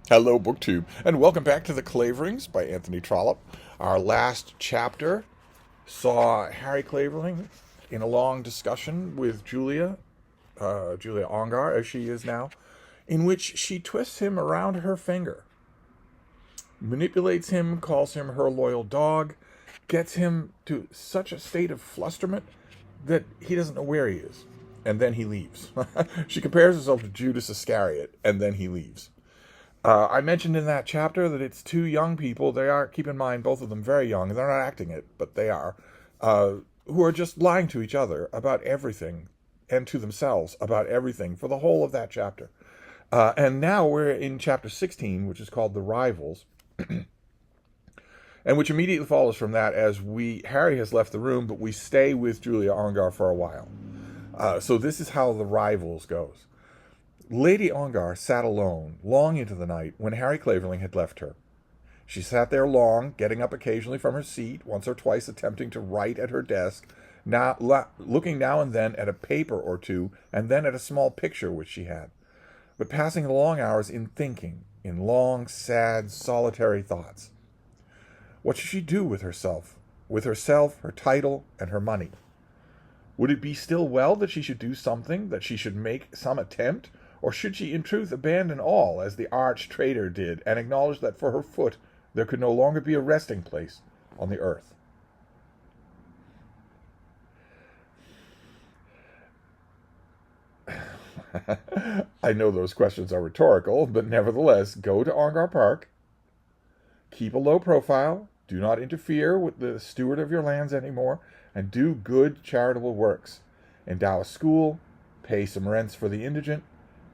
Hello, BookTube, and welcome back to the Claverings by Anthony Trollope. Our last chapter saw Harry Clavering in a long discussion with Julia Ongar, as she is now, in which she twists him around her finger, manipulates him, calls him her loyal dog, gets him to such a state of flusterment that he doesn't know where he is, and then he leaves. She compares herself to Judas Iscariot, and then he leaves. I mentioned in that chapter that it's two young people. They are, keep in mind, both of them very young. They're not acting it, but they are, who are just lying to each other about everything and to themselves about everything for the whole of that chapter. And now we're in chapter 16, which is called The Rivals, and which immediately follows from that as Harry has left the room, but we stay with Julia Ongar for a while. So this is how The Rivals goes. Lady Ongar sat alone, long into the night, when Harry Clavering had left her. She sat there long, getting up occasionally from her seat, once or twice attempting to write at her desk, looking now and then at a paper or two, and then at a small picture which she had, but passing the long hours in thinking, in long, sad, solitary thoughts. What should she do with herself, her title, and her money? Would it be still well that she should do something, that she should make some attempt, or should she in truth abandon all, as the arch traitor did, and acknowledge that for her foot there could no longer be a resting place on the earth? I know those questions are rhetorical, but nevertheless, go to Ongar Park, keep a low profile, do not interfere with the steward of your lands anymore, and do good charitable works. Endow a school, pay some rents for the indigent,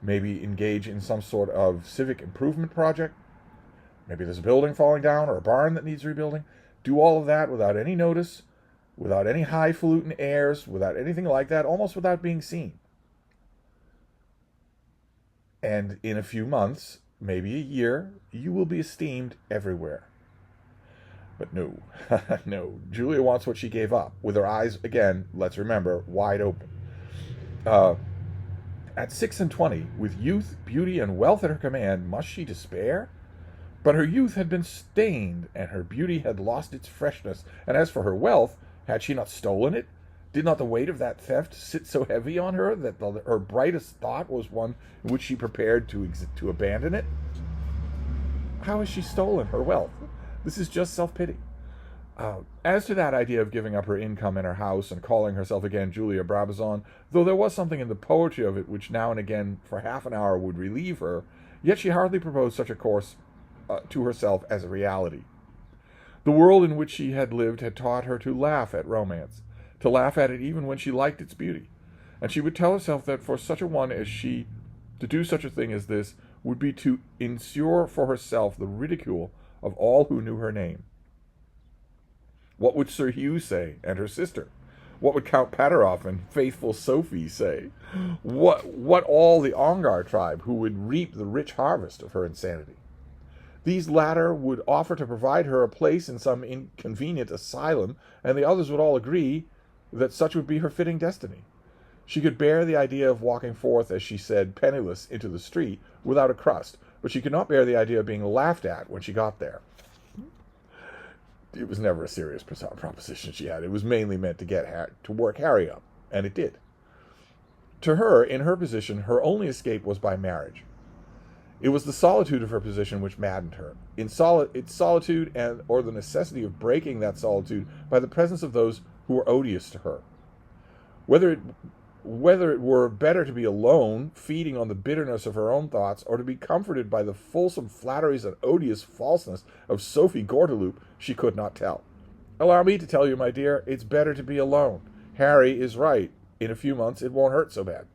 maybe engage in some sort of civic improvement project. Maybe there's a building falling down or a barn that needs rebuilding. Do all of that without any notice, without any highfalutin airs, without anything like that, almost without being seen. And in a few months, maybe a year, you will be esteemed everywhere. But no, no. Julia wants what she gave up, with her eyes, again, let's remember, wide open. At 26, with youth, beauty, and wealth at her command, must she despair? But her youth had been stained, and her beauty had lost its freshness. And as for her wealth, had she not stolen it? Did not the weight of that theft sit so heavy on her that her brightest thought was one in which she prepared to abandon it? How has she stolen her wealth? This is just self-pity. As to that idea of giving up her income and her house and calling herself again Julia Brabazon, though there was something in the poetry of it which now and again for half an hour would relieve her, yet she hardly proposed such a course to herself as a reality. The world in which she had lived had taught her to laugh at romance, to laugh at it even when she liked its beauty, and she would tell herself that for such a one as she, to do such a thing as this would be to insure for herself the ridicule of all who knew her name. What would Sir Hugh say, and her sister? What would Count Pateroff and faithful Sophie say? What all the Ongar tribe, who would reap the rich harvest of her insanity? These latter would offer to provide her a place in some inconvenient asylum, and the others would all agree that such would be her fitting destiny. She could bear the idea of walking forth, as she said, penniless into the street, without a crust, but she could not bear the idea of being laughed at when she got there. It was never a serious proposition she had. It was mainly meant to work Harry up, and it did. To her, in her position, her only escape was by marriage. It was the solitude of her position which maddened her. Its solitude or the necessity of breaking that solitude by the presence of those who were odious to her. Whether it were better to be alone, feeding on the bitterness of her own thoughts, or to be comforted by the fulsome flatteries and odious falseness of Sophie Gordeloup, she could not tell. Allow me to tell you, my dear, it's better to be alone. Harry is right. In a few months, it won't hurt so bad.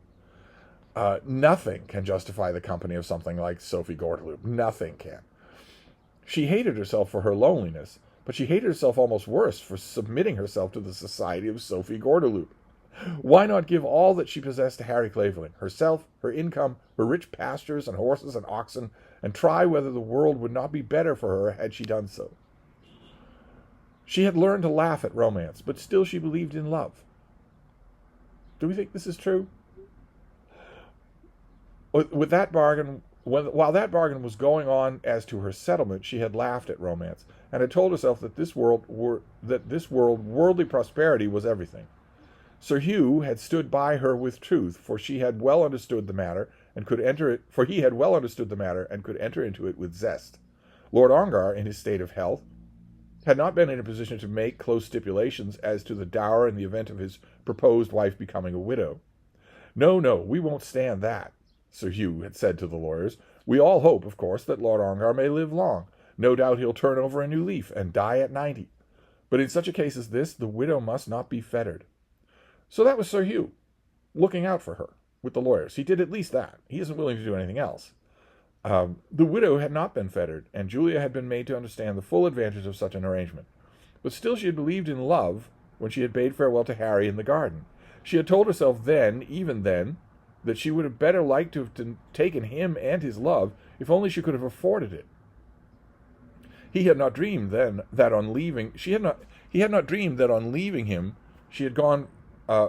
Nothing can justify the company of something like Sophie Gordeloup. Nothing can. She hated herself for her loneliness, but she hated herself almost worse for submitting herself to the society of Sophie Gordeloup. Why not give all that she possessed to Harry Clavering, herself, her income, her rich pastures and horses and oxen, and try whether the world would not be better for her had she done so? She had learned to laugh at romance, but still she believed in love. Do we think this is true? With that bargain, While that bargain was going on as to her settlement, she had laughed at romance, and had told herself that this world worldly prosperity was everything. Sir Hugh had stood by her with truth, for he had well understood the matter and could enter into it with zest. Lord Ongar, in his state of health, had not been in a position to make close stipulations as to the dower in the event of his proposed wife becoming a widow. No, we won't stand that, Sir Hugh had said to the lawyers. We all hope, of course, that Lord Ongar may live long. No doubt he'll turn over a new leaf and die at 90. But in such a case as this, the widow must not be fettered. So that was Sir Hugh, looking out for her with the lawyers. He did at least that. He isn't willing to do anything else. The widow had not been fettered, and Julia had been made to understand the full advantage of such an arrangement. But still she had believed in love when she had bade farewell to Harry in the garden. She had told herself then, even then, that she would have better liked to have taken him and his love if only she could have afforded it. He had not dreamed then that on leaving he had not dreamed that on leaving him she had gone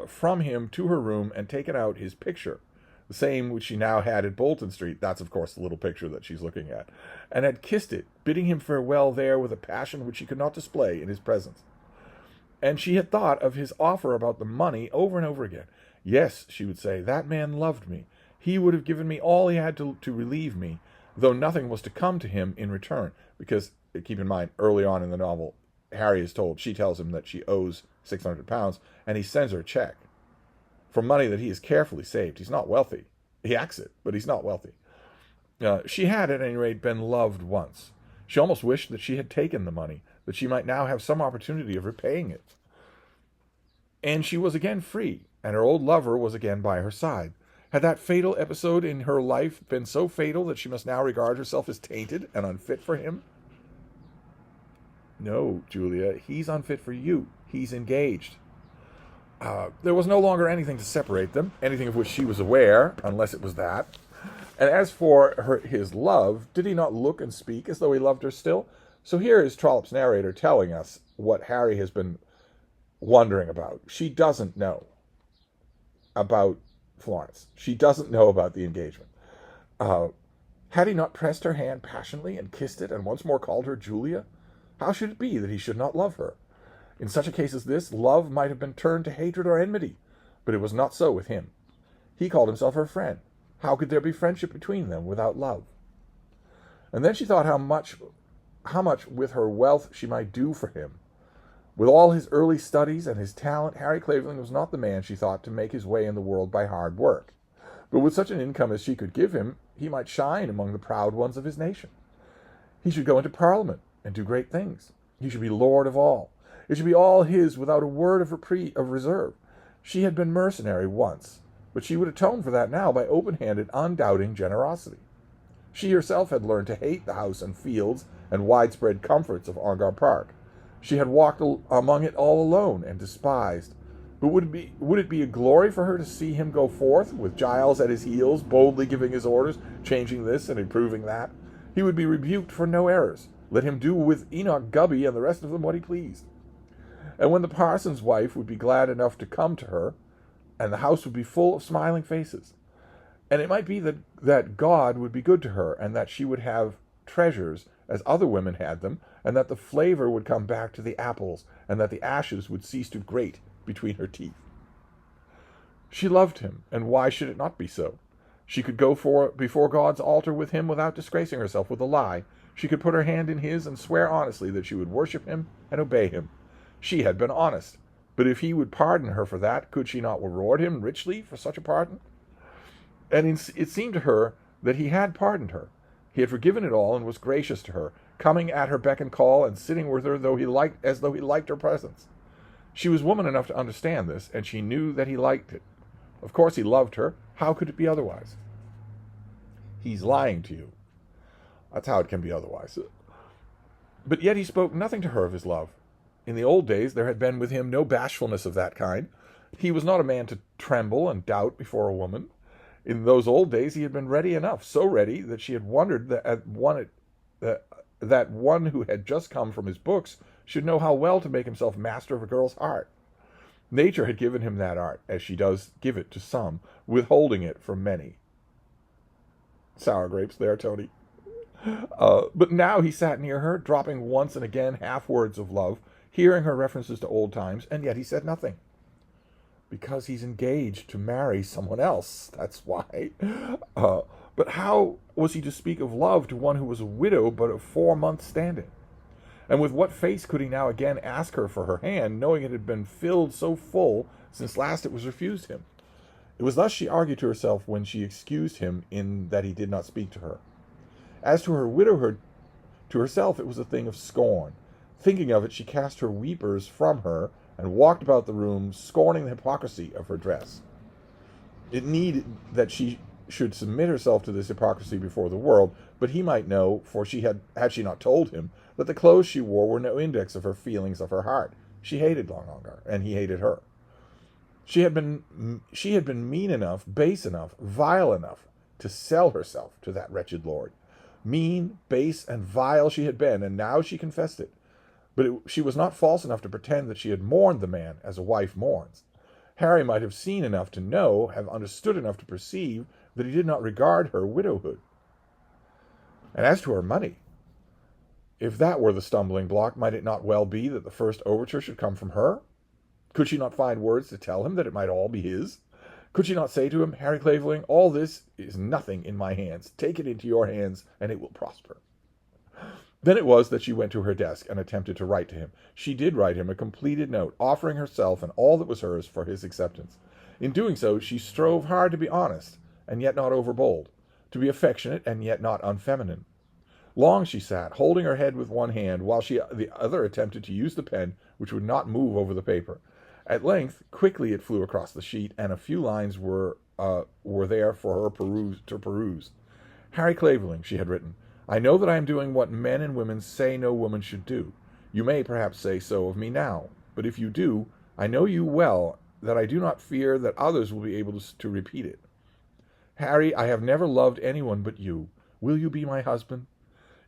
from him to her room and taken out his picture, the same which she now had at Bolton Street. That's, of course, the little picture that she's looking at, and had kissed it, bidding him farewell there with a passion which she could not display in his presence. And she had thought of his offer about the money over and over again. Yes, she would say, that man loved me. He would have given me all he had to relieve me, though nothing was to come to him in return. Because, keep in mind, early on in the novel, Harry is told, she tells him that she owes £600, and he sends her a check for money that he has carefully saved. He's not wealthy. He acts it, but he's not wealthy. She had, at any rate, been loved once. She almost wished that she had taken the money, that she might now have some opportunity of repaying it. And she was again free, and her old lover was again by her side. Had that fatal episode in her life been so fatal that she must now regard herself as tainted and unfit for him? No, Julia, he's unfit for you. He's engaged. There was no longer anything to separate them, anything of which she was aware, unless it was that. And as for his love, did he not look and speak as though he loved her still? So here is Trollope's narrator telling us what Harry has been wondering about. She doesn't know about Florence. She doesn't know about the engagement. Had he not pressed her hand passionately and kissed it and once more called her Julia? How should it be that he should not love her? In such a case as this, love might have been turned to hatred or enmity, but it was not so with him. He called himself her friend. How could there be friendship between them without love? And then she thought how much with her wealth she might do for him. With all his early studies and his talent, Harry Clavering was not the man, she thought, to make his way in the world by hard work. But with such an income as she could give him, he might shine among the proud ones of his nation. He should go into Parliament and do great things. He should be lord of all. It should be all his without a word of reserve. She had been mercenary once, but she would atone for that now by open-handed, undoubting generosity. She herself had learned to hate the house and fields and widespread comforts of Ongar Park. She had walked among it all alone and despised. But would it be a glory for her to see him go forth, with Giles at his heels, boldly giving his orders, changing this and improving that? He would be rebuked for no errors. Let him do with Enoch Gubby and the rest of them what he pleased. And when the parson's wife would be glad enough to come to her, and the house would be full of smiling faces. And it might be that God would be good to her, and that she would have treasures as other women had them, and that the flavor would come back to the apples, and that the ashes would cease to grate between her teeth. She loved him, and why should it not be so? She could go before God's altar with him without disgracing herself with a lie. She could put her hand in his and swear honestly that she would worship him and obey him. She had been honest, but if he would pardon her for that, could she not reward him richly for such a pardon? And it seemed to her that he had pardoned her. He had forgiven it all and was gracious to her, coming at her beck and call and sitting with her as though he liked her presence. She was woman enough to understand this, and she knew that he liked it. Of course he loved her. How could it be otherwise? He's lying to you. That's how it can be otherwise. But yet he spoke nothing to her of his love. In the old days there had been with him no bashfulness of that kind. He was not a man to tremble and doubt before a woman. In those old days he had been ready enough, so ready that she had wondered that one who had just come from his books should know how well to make himself master of a girl's heart. Nature had given him that art, as she does give it to some, withholding it from many. Sour grapes there, Tony. But now he sat near her, dropping once and again half words of love, hearing her references to old times, and yet he said nothing. Because he's engaged to marry someone else. That's why. But how was he to speak of love to one who was a widow but of 4 months' standing? And with what face could he now again ask her for her hand, knowing it had been filled so full since last it was refused him? It was thus she argued to herself when she excused him in that he did not speak to her. As to her widowhood, to herself it was a thing of scorn. Thinking of it, she cast her weepers from her and walked about the room, scorning the hypocrisy of her dress. It needed that she should submit herself to this hypocrisy before the world, but he might know, for had she not told him, that the clothes she wore were no index of her feelings of her heart. She hated Ongar, and he hated her. She had been mean enough, base enough, vile enough to sell herself to that wretched lord. Mean, base, and vile she had been, and now she confessed it. But she was not false enough to pretend that she had mourned the man as a wife mourns. Harry might have seen enough to know, have understood enough to perceive, that he did not regard her widowhood. And as to her money, if that were the stumbling block, might it not well be that the first overture should come from her? Could she not find words to tell him that it might all be his? Could she not say to him, Harry Clavering, all this is nothing in my hands. Take it into your hands, and it will prosper. Then it was that she went to her desk and attempted to write to him. She did write him a completed note, offering herself and all that was hers for his acceptance. In doing so, she strove hard to be honest, and yet not overbold, to be affectionate, and yet not unfeminine. Long she sat, holding her head with one hand, while the other attempted to use the pen, which would not move over the paper. At length, quickly it flew across the sheet, and a few lines were there for her to peruse. Harry Clavering, she had written, I know that I am doing what men and women say no woman should do. You may perhaps say so of me now, but if you do, I know you well that I do not fear that others will be able to repeat it. Harry, I have never loved anyone but you. Will you be my husband?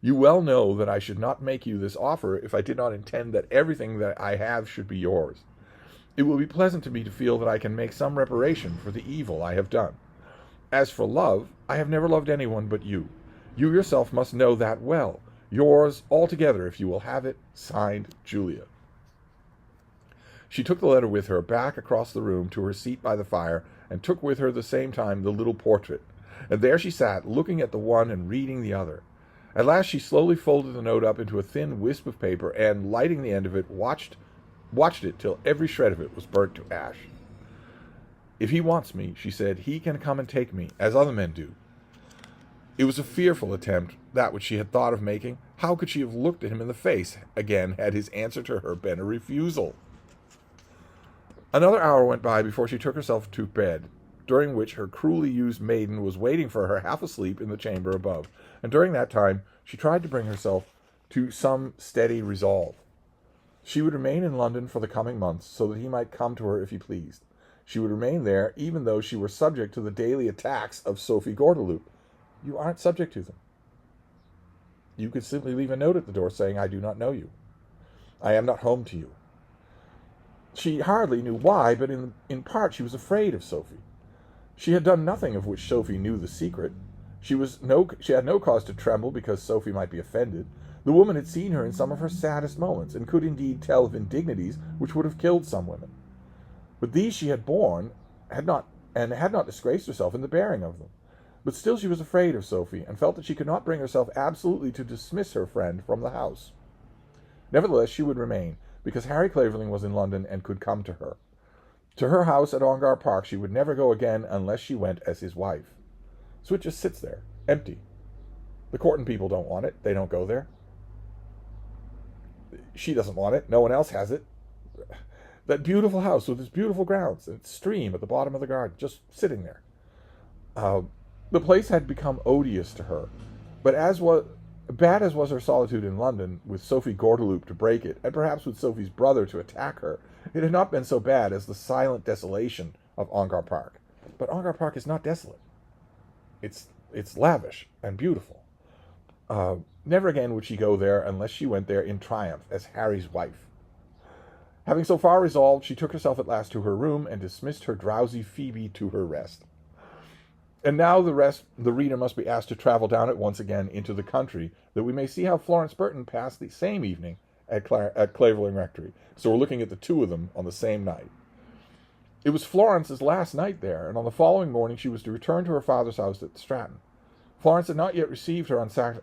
You well know that I should not make you this offer if I did not intend that everything that I have should be yours. It will be pleasant to me to feel that I can make some reparation for the evil I have done. As for love, I have never loved anyone but you. You yourself must know that well. Yours altogether, if you will have it, signed, Julia. She took the letter with her back across the room to her seat by the fire, and took with her at the same time the little portrait. And there she sat, looking at the one and reading the other. At last she slowly folded the note up into a thin wisp of paper, and, lighting the end of it, watched it till every shred of it was burnt to ash. If he wants me, she said, he can come and take me, as other men do. It was a fearful attempt, that which she had thought of making. How could she have looked at him in the face again had his answer to her been a refusal? Another hour went by before she took herself to bed, during which her cruelly used maiden was waiting for her half asleep in the chamber above, and during that time she tried to bring herself to some steady resolve. She would remain in London for the coming months, so that he might come to her if he pleased. She would remain there, even though she were subject to the daily attacks of Sophie Gordeloup. You aren't subject to them. You could simply leave a note at the door saying, I do not know you. I am not home to you. She hardly knew why, but in part she was afraid of Sophie. She had done nothing of which Sophie knew the secret. She had no cause to tremble because Sophie might be offended. The woman had seen her in some of her saddest moments, and could indeed tell of indignities which would have killed some women. But these she had borne, had not disgraced herself in the bearing of them. But still she was afraid of Sophie, and felt that she could not bring herself absolutely to dismiss her friend from the house. Nevertheless, she would remain, because Harry Clavering was in London and could come to her. To her house at Ongar Park she would never go again unless she went as his wife. So it just sits there, empty. The Courton people don't want it. They don't go there. She doesn't want it. No one else has it. That beautiful house with its beautiful grounds and its stream at the bottom of the garden, just sitting there. The place had become odious to her, but bad as was her solitude in London, with Sophie Gordeloup to break it, and perhaps with Sophie's brother to attack her, it had not been so bad as the silent desolation of Ongar Park. But Ongar Park is not desolate. It's lavish and beautiful. Never again would she go there unless she went there in triumph as Harry's wife. Having so far resolved, she took herself at last to her room and dismissed her drowsy Phoebe to her rest. And now the reader must be asked to travel down it once again into the country, that we may see how Florence Burton passed the same evening at Clavering Rectory. So we're looking at the two of them on the same night. It was Florence's last night there, and on the following morning she was to return to her father's house at Stratton. Florence had not yet received her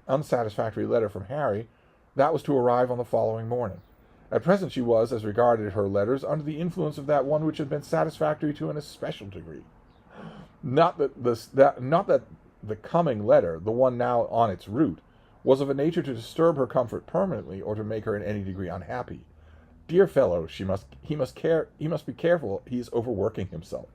unsatisfactory letter from Harry. That was to arrive on the following morning. At present she was, as regarded her letters, under the influence of that one which had been satisfactory to an especial degree. Not that the coming letter, the one now on its route, was of a nature to disturb her comfort permanently or to make her in any degree unhappy. Dear fellow, he must be careful. He is overworking himself.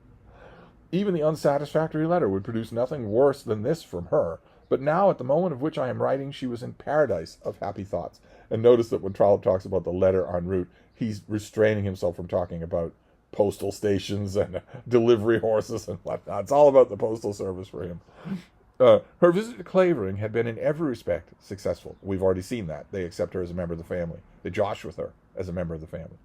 Even the unsatisfactory letter would produce nothing worse than this from her. But now, at the moment of which I am writing, she was in paradise of happy thoughts. And notice that when Trollope talks about the letter en route, he's restraining himself from talking about postal stations and delivery horses and whatnot. It's all about the postal service for him. Her visit to Clavering had been in every respect successful. We've already seen that. They accept her as a member of the family. They josh with her as a member of the family.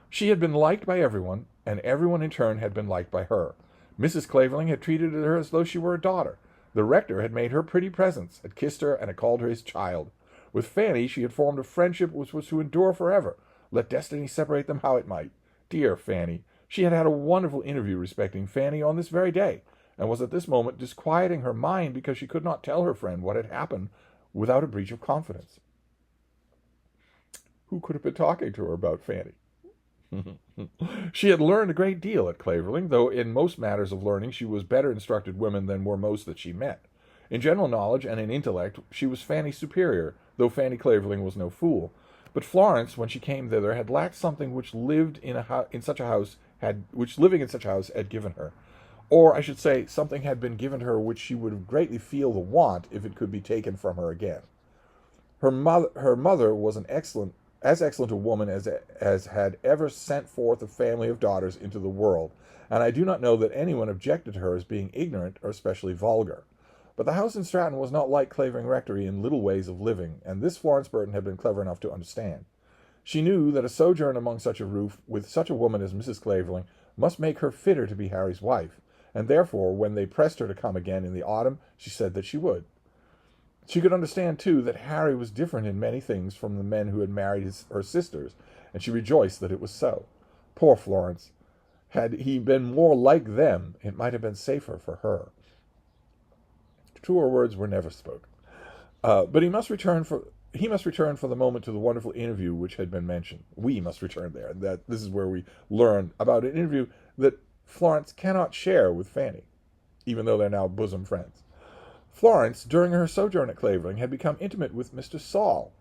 She had been liked by everyone, and everyone in turn had been liked by her. Mrs. Clavering had treated her as though she were a daughter. The rector had made her pretty presents, had kissed her, and had called her his child. With Fanny she had formed a friendship which was to endure forever, let destiny separate them how it might. Dear Fanny! She had had a wonderful interview respecting Fanny on this very day, and was at this moment disquieting her mind because she could not tell her friend what had happened without a breach of confidence. Who could have been talking to her about Fanny? She had learned a great deal at Clavering, though in most matters of learning she was better instructed women than were most that she met. In general knowledge and in intellect she was Fanny's superior, though Fanny Clavering was no fool. But Florence, when she came thither, had lacked something which living in such a house had given her. Or, I should say, something had been given her which she would greatly feel the want if it could be taken from her again. Her mother was as excellent a woman as had ever sent forth a family of daughters into the world, and I do not know that anyone objected to her as being ignorant or especially vulgar. But the house in Stratton was not like Clavering Rectory in little ways of living, and this Florence Burton had been clever enough to understand. She knew that a sojourn among such a roof with such a woman as Mrs. Clavering must make her fitter to be Harry's wife, and therefore, when they pressed her to come again in the autumn, she said that she would. She could understand, too, that Harry was different in many things from the men who had married her sisters, and she rejoiced that it was so. Poor Florence! Had he been more like them, it might have been safer for her. Truer words were never spoken. But he must return for the moment to the wonderful interview which had been mentioned. We must return there. This is where we learn about an interview that Florence cannot share with Fanny, even though they're now bosom friends. Florence, during her sojourn at Clavering, had become intimate with Mr. Saul,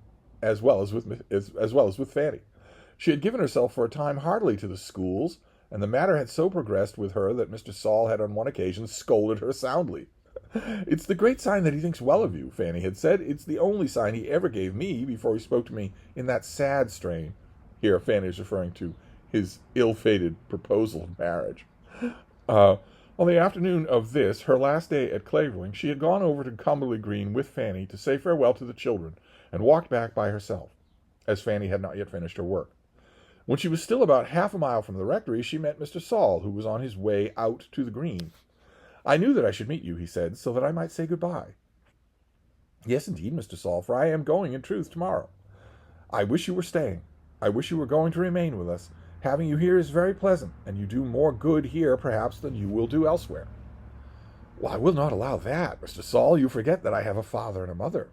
as well as with Fanny. She had given herself for a time heartily to the schools, and the matter had so progressed with her that Mr. Saul had on one occasion scolded her soundly. "It's the great sign that he thinks well of you," Fanny had said. "It's the only sign he ever gave me before he spoke to me in that sad strain." Here Fanny is referring to his ill-fated proposal of marriage. On the afternoon of this, her last day at Clavering, she had gone over to Cumberly Green with Fanny to say farewell to the children, and walked back by herself, as Fanny had not yet finished her work. When she was still about half a mile from the rectory, she met Mr. Saul, who was on his way out to the green. "I knew that I should meet you," he said, "so that I might say good-bye." "Yes, indeed, Mr. Saul, for I am going, in truth, tomorrow." "I wish you were staying. I wish you were going to remain with us. Having you here is very pleasant, and you do more good here, perhaps, than you will do elsewhere." "Well, I will not allow that, Mr. Saul. You forget that I have a father and a mother."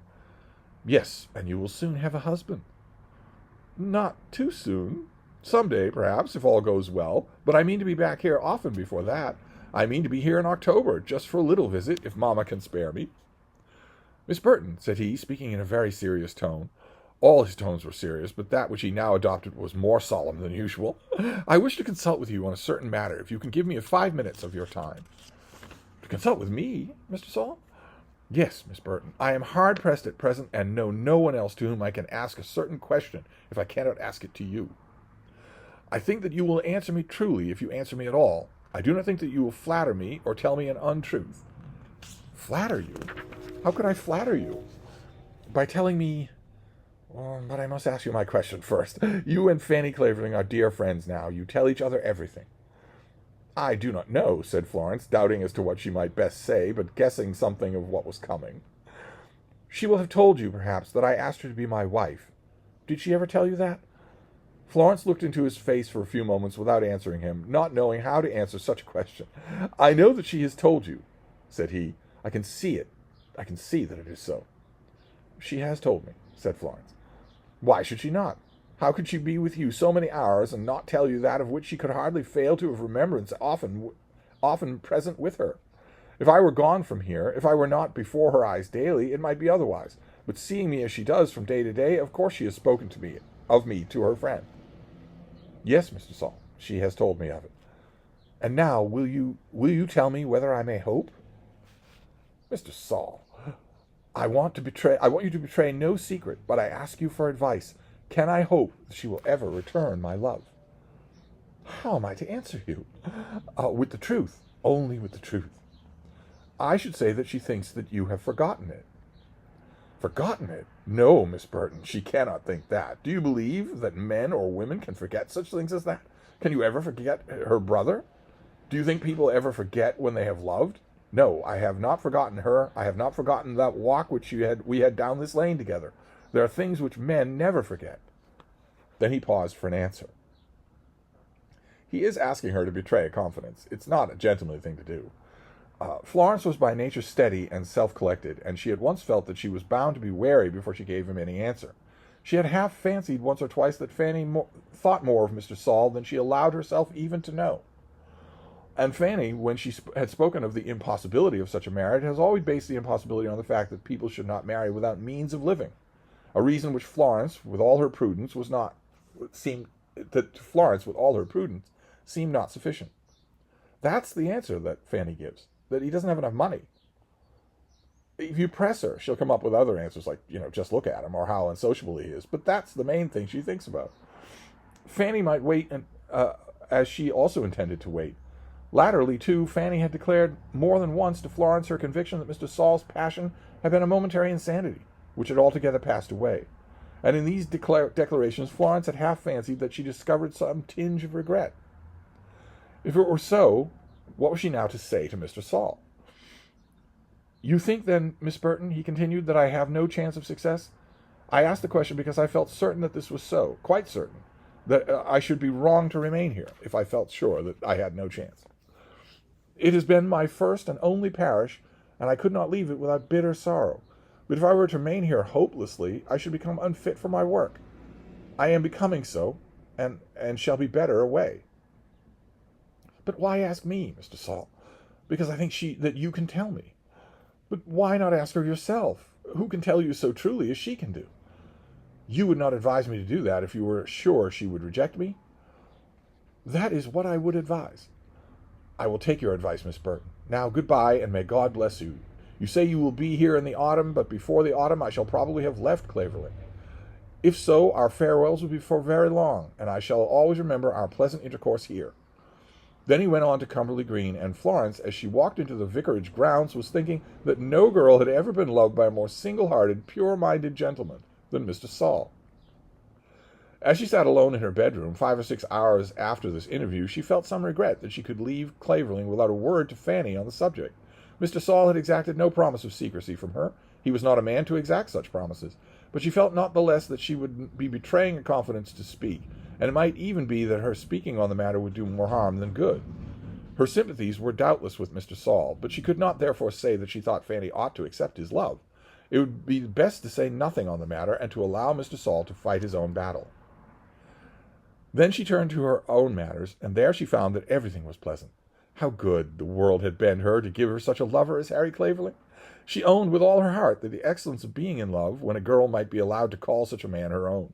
"Yes, and you will soon have a husband." "Not too soon. Some day, perhaps, if all goes well. But I mean to be back here often before that. I mean to be here in October, just for a little visit, if Mamma can spare me." "Miss Burton," said he, speaking in a very serious tone. All his tones were serious, but that which he now adopted was more solemn than usual. "I wish to consult with you on a certain matter, if you can give me 5 minutes of your time." "To consult with me, Mr. Saul?" "Yes, Miss Burton. I am hard pressed at present, and know no one else to whom I can ask a certain question, if I cannot ask it to you. I think that you will answer me truly if you answer me at all. I do not think that you will flatter me or tell me an untruth." "Flatter you? How could I flatter you?" "By telling me... but I must ask you my question first. You and Fanny Clavering are dear friends now. You tell each other everything." I do not know, said Florence, doubting as to what she might best say, but guessing something of what was coming. She will have told you, perhaps, that I asked her to be my wife. Did she ever tell you that? Florence looked into his face for a few moments without answering him, not knowing how to answer such a question. I know that she has told you, said he. I can see it. I can see that it is so. She has told me, said Florence. Why should she not? How could she be with you so many hours and not tell you that of which she could hardly fail to have remembrance often present with her? If I were gone from here, if I were not before her eyes daily, it might be otherwise. But seeing me as she does from day to day, of course she has spoken of me to her friend. Yes, Mr. Saul, she has told me of it. And now, will you tell me whether I may hope? Mr. Saul, I want you to betray no secret, but I ask you for advice. Can I hope that she will ever return my love? How am I to answer you? With the truth, only with the truth. I should say that she thinks that you have forgotten it. Forgotten it? No, Miss Burton, she cannot think that. Do you believe that men or women can forget such things as that? Can you ever forget her brother? Do you think people ever forget when they have loved? No, I have not forgotten her. I have not forgotten that walk which we had down this lane together. There are things which men never forget. Then he paused for an answer. He is asking her to betray a confidence. It's not a gentlemanly thing to do. Florence was by nature steady and self-collected, and she at once felt that she was bound to be wary before she gave him any answer. She had half fancied once or twice that Fanny thought more of Mr. Saul than she allowed herself even to know. And Fanny, when she had spoken of the impossibility of such a marriage, has always based the impossibility on the fact that people should not marry without means of living, a reason which Florence, with all her prudence, seemed not sufficient. That's the answer that Fanny gives, that he doesn't have enough money. If you press her, she'll come up with other answers like, just look at him or how unsociable he is. But that's the main thing she thinks about. Fanny might wait, as she also intended to wait. Latterly, too, Fanny had declared more than once to Florence her conviction that Mr. Saul's passion had been a momentary insanity, which had altogether passed away. And in these declarations, Florence had half fancied that she discovered some tinge of regret. If it were so, what was she now to say to Mr. Saul? You think then, Miss Burton, he continued, that I have no chance of success? I asked the question because I felt certain that this was so, quite certain, that I should be wrong to remain here if I felt sure that I had no chance. It has been my first and only parish, and I could not leave it without bitter sorrow. But if I were to remain here hopelessly, I should become unfit for my work. I am becoming so, and shall be better away. But why ask me, Mr. Saul? Because I think that you can tell me. But why not ask her yourself? Who can tell you so truly as she can do? You would not advise me to do that if you were sure she would reject me? That is what I would advise. I will take your advice, Miss Burton. Now, goodbye, and may God bless you. You say you will be here in the autumn, but before the autumn I shall probably have left Clavering. If so, our farewells will be for very long, and I shall always remember our pleasant intercourse here. Then he went on to Cumberly Green, and Florence, as she walked into the vicarage grounds, was thinking that no girl had ever been loved by a more single-hearted, pure-minded gentleman than Mr. Saul. As she sat alone in her bedroom 5 or 6 hours after this interview, she felt some regret that she could leave Clavering without a word to Fanny on the subject. Mr. Saul had exacted no promise of secrecy from her. He was not a man to exact such promises. But she felt not the less that she would be betraying a confidence to speak, and it might even be that her speaking on the matter would do more harm than good. Her sympathies were doubtless with Mr. Saul, but she could not therefore say that she thought Fanny ought to accept his love. It would be best to say nothing on the matter, and to allow Mr. Saul to fight his own battle. Then she turned to her own matters, and there she found that everything was pleasant. How good the world had been her to give her such a lover as Harry Clavering! She owned with all her heart that the excellence of being in love, when a girl might be allowed to call such a man her own.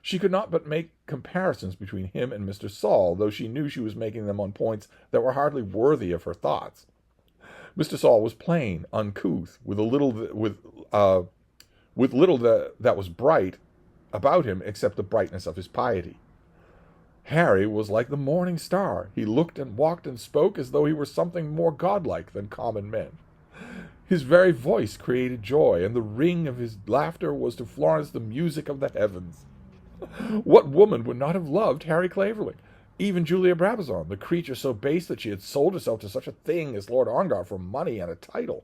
She could not but make comparisons between him and Mr. Saul, though she knew she was making them on points that were hardly worthy of her thoughts. Mr. Saul was plain, uncouth, with little that was bright about him except the brightness of his piety. Harry was like the morning star. He looked and walked and spoke as though he were something more godlike than common men. His very voice created joy, and the ring of his laughter was to Florence the music of the heavens. What woman would not have loved Harry Clavering? Even Julia Brabazon, the creature so base that she had sold herself to such a thing as Lord Ongar for money and a title,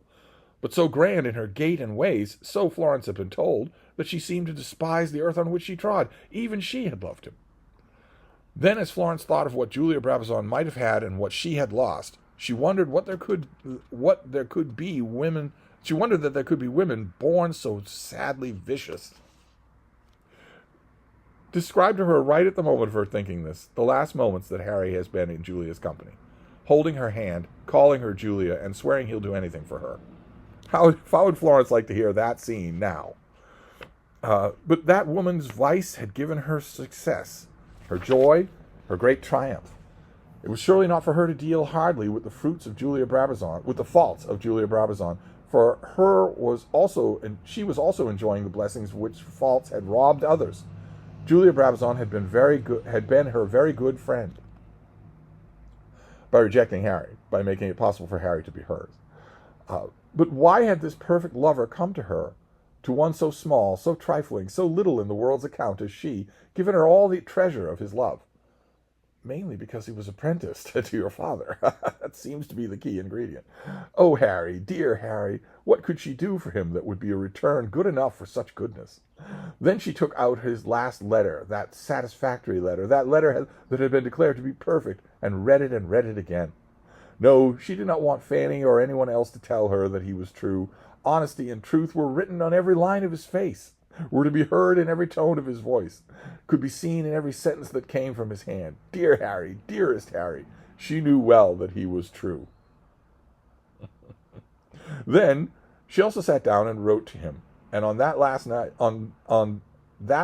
but so grand in her gait and ways, so Florence had been told, that she seemed to despise the earth on which she trod. Even she had loved him. Then, as Florence thought of what Julia Brabazon might have had and what she had lost, she wondered She wondered that there could be women born so sadly vicious. Described to her right at the moment of her thinking this, the last moments that Harry has been in Julia's company, holding her hand, calling her Julia, and swearing he'll do anything for her. How would Florence like to hear that scene now? But that woman's vice had given her success, her joy, her great triumph. It was surely not for her to deal hardly with the faults of Julia Brabazon, for she was also enjoying the blessings which faults had robbed others. Julia Brabazon had been her very good friend by rejecting Harry, by making it possible for Harry to be hers. But why had this perfect lover come to her, to one so small, so trifling, so little in the world's account as she, given her all the treasure of his love? Mainly because he was apprenticed to your father. That seems to be the key ingredient. Oh, Harry, dear Harry, what could she do for him that would be a return good enough for such goodness? Then she took out his last letter, that satisfactory letter, that letter that had been declared to be perfect, and read it again. No, she did not want Fanny or anyone else to tell her that he was true. Honesty and truth were written on every line of his face, were to be heard in every tone of his voice, could be seen in every sentence that came from his hand. Dear Harry, dearest Harry, she knew well that he was true. Then she also sat down and wrote to him, and on that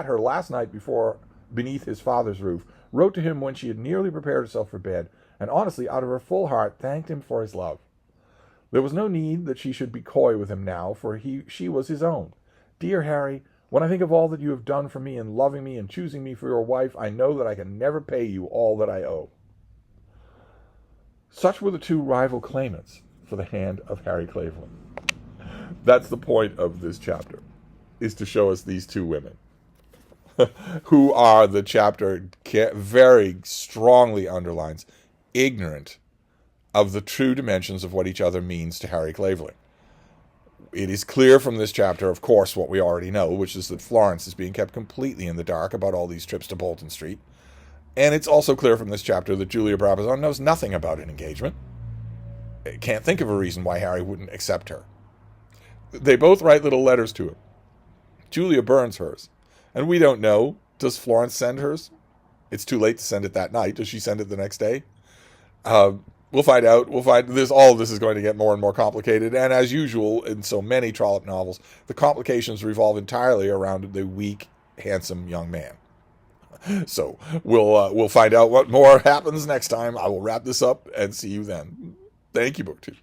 her last night before beneath his father's roof, wrote to him when she had nearly prepared herself for bed, and honestly, out of her full heart, thanked him for his love. There was no need that she should be coy with him now, for she was his own. Dear Harry, when I think of all that you have done for me in loving me and choosing me for your wife, I know that I can never pay you all that I owe. Such were the two rival claimants for the hand of Harry Clavering. That's the point of this chapter, is to show us these two women, who are, the chapter very strongly underlines, ignorant of the true dimensions of what each other means to Harry Clavering. It is clear from this chapter, of course, what we already know, which is that Florence is being kept completely in the dark about all these trips to Bolton Street. And it's also clear from this chapter that Julia Brabazon knows nothing about an engagement. Can't think of a reason why Harry wouldn't accept her. They both write little letters to him. Julia burns hers. And we don't know, does Florence send hers? It's too late to send it that night. Does she send it the next day? We'll find out. All of this is going to get more and more complicated. And as usual, in so many Trollope novels, the complications revolve entirely around the weak, handsome young man. So we'll find out what more happens next time. I will wrap this up and see you then. Thank you, BookTube.